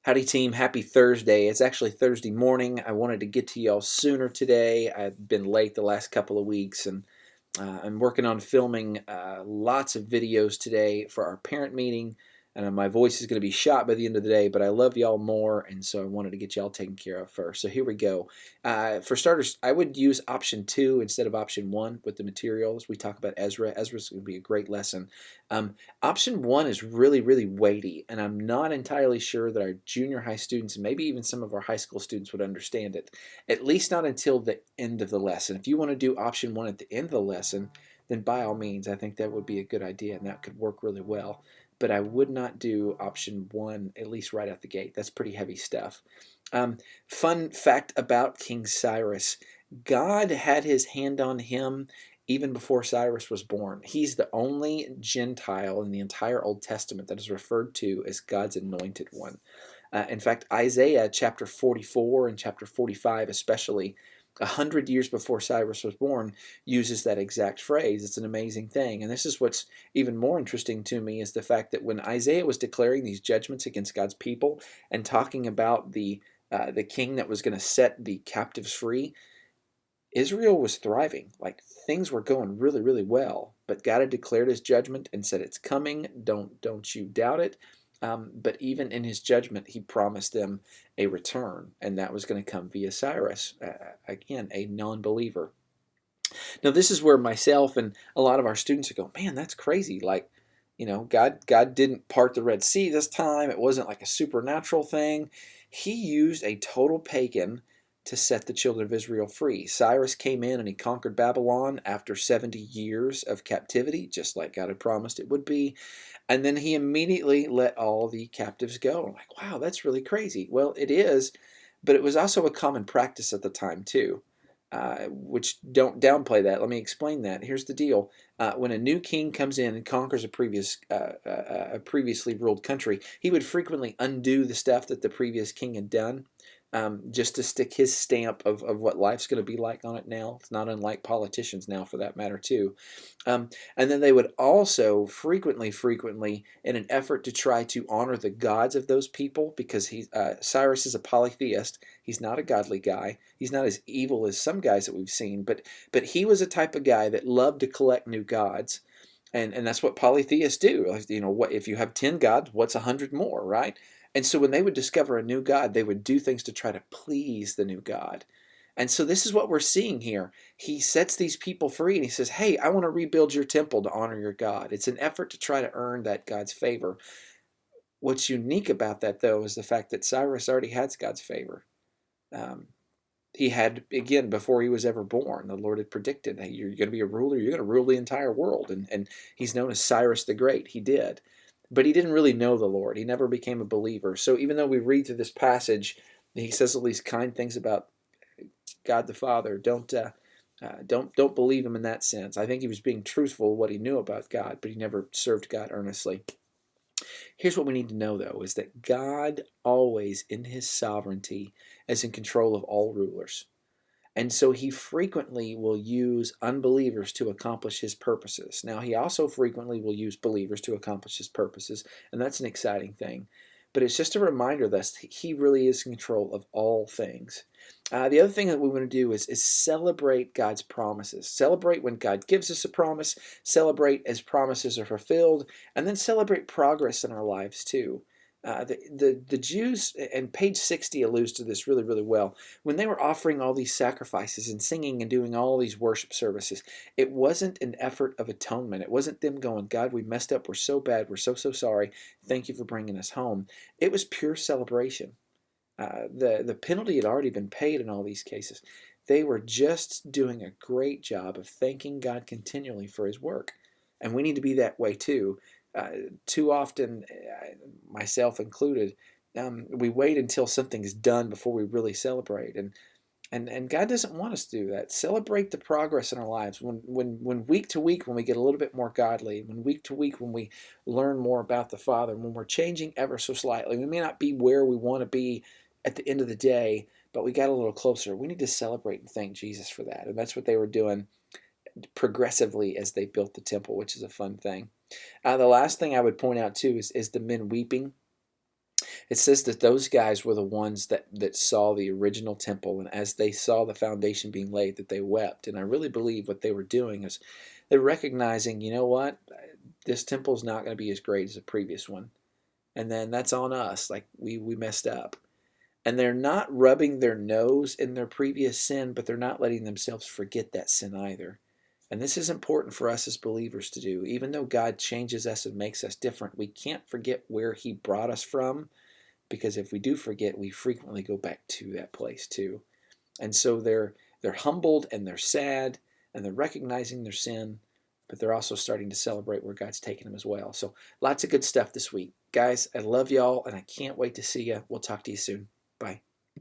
Howdy team, happy Thursday. It's actually Thursday morning. I wanted to get to y'all sooner today. I've been late the last couple of weeks, and I'm working on filming lots of videos today for our parent meeting. And my voice is going to be shot by the end of the day, but I love y'all more, and so I wanted to get y'all taken care of first. So here we go. For starters, I would use option 2 instead of option 1 with the materials. We talk about Ezra. Ezra's going to be a great lesson. Option 1 is really, really weighty, and I'm not entirely sure that our junior high students and maybe even some of our high school students would understand it, at least not until the end of the lesson. If you want to do option 1 at the end of the lesson, then by all means, I think that would be a good idea, and that could work really well. But I would not do option 1, at least right out the gate. That's pretty heavy stuff. Fun fact about King Cyrus. God had his hand on him even before Cyrus was born. He's the only Gentile in the entire Old Testament that is referred to as God's anointed one. In fact, Isaiah chapter 44 and chapter 45 especially, 100 years before Cyrus was born, uses that exact phrase. It's an amazing thing. And this is what's even more interesting to me, is the fact that when Isaiah was declaring these judgments against God's people and talking about the king that was going to set the captives free, Israel was thriving. Like, things were going really, really well. But God had declared his judgment and said, it's coming. Don't you doubt it. But even in his judgment, he promised them a return, and that was going to come via Cyrus, again, a non-believer. Now, this is where myself and a lot of our students go, man, that's crazy. Like, God didn't part the Red Sea this time. It wasn't like a supernatural thing. He used a total pagan to set the children of Israel free. Cyrus came in and he conquered Babylon after 70 years of captivity, just like God had promised it would be. And then he immediately let all the captives go. I'm like, wow, that's really crazy. Well, it is, but it was also a common practice at the time too, which don't downplay that. Let me explain that. Here's the deal. When a new king comes in and conquers a previously ruled country, he would frequently undo the stuff that the previous king had done, just to stick his stamp of what life's going to be like on it now. It's not unlike politicians now, for that matter, too. And then they would also frequently, in an effort to try to honor the gods of those people, because Cyrus is a polytheist. He's not a godly guy. He's not as evil as some guys that we've seen, but he was a type of guy that loved to collect new gods. And that's what polytheists do. What if you have 10 gods, what's 100 more, right? And so when they would discover a new god, they would do things to try to please the new god. And so this is what we're seeing here. He sets these people free and he says, hey, I want to rebuild your temple to honor your God. It's an effort to try to earn that God's favor. What's unique about that, though, is the fact that Cyrus already had God's favor. He had, again, before he was ever born, the Lord had predicted, hey, you're going to be a ruler, you're going to rule the entire world. And he's known as Cyrus the Great. He did. But he didn't really know the Lord. He never became a believer. So even though we read through this passage, he says all these kind things about God the Father. Don't believe him in that sense. I think he was being truthful what he knew about God, but he never served God earnestly. Here's what we need to know, though, is that God always, in his sovereignty, is in control of all rulers. And so he frequently will use unbelievers to accomplish his purposes. Now, he also frequently will use believers to accomplish his purposes, and that's an exciting thing. But it's just a reminder that he really is in control of all things. The other thing that we want to do is celebrate God's promises. Celebrate when God gives us a promise, celebrate as promises are fulfilled, and then celebrate progress in our lives too. The Jews, and page 60 alludes to this really, really well, when they were offering all these sacrifices and singing and doing all these worship services, it wasn't an effort of atonement. It wasn't them going, God, we messed up, we're so bad, we're so sorry, thank you for bringing us home. It was pure celebration. The penalty had already been paid in all these cases. They were just doing a great job of thanking God continually for his work. And we need to be that way too. Too often, myself included, we wait until something's done before we really celebrate. And God doesn't want us to do that. Celebrate the progress in our lives. When week to week, when we get a little bit more godly, when week to week, when we learn more about the Father, when we're changing ever so slightly, we may not be where we want to be at the end of the day, but we got a little closer. We need to celebrate and thank Jesus for that. And that's what they were doing progressively as they built the temple, which is a fun thing. The last thing I would point out too is the men weeping. It says that those guys were the ones that saw the original temple, and as they saw the foundation being laid, that they wept. And I really believe what they were doing is they're recognizing, you know what, this temple's not going to be as great as the previous one, and then that's on us. Like we messed up, and they're not rubbing their nose in their previous sin, but they're not letting themselves forget that sin either. And this is important for us as believers to do. Even though God changes us and makes us different, we can't forget where He brought us from, because if we do forget, we frequently go back to that place too. And so they're humbled and they're sad and they're recognizing their sin, but they're also starting to celebrate where God's taken them as well. So lots of good stuff this week. Guys, I love y'all and I can't wait to see you. We'll talk to you soon.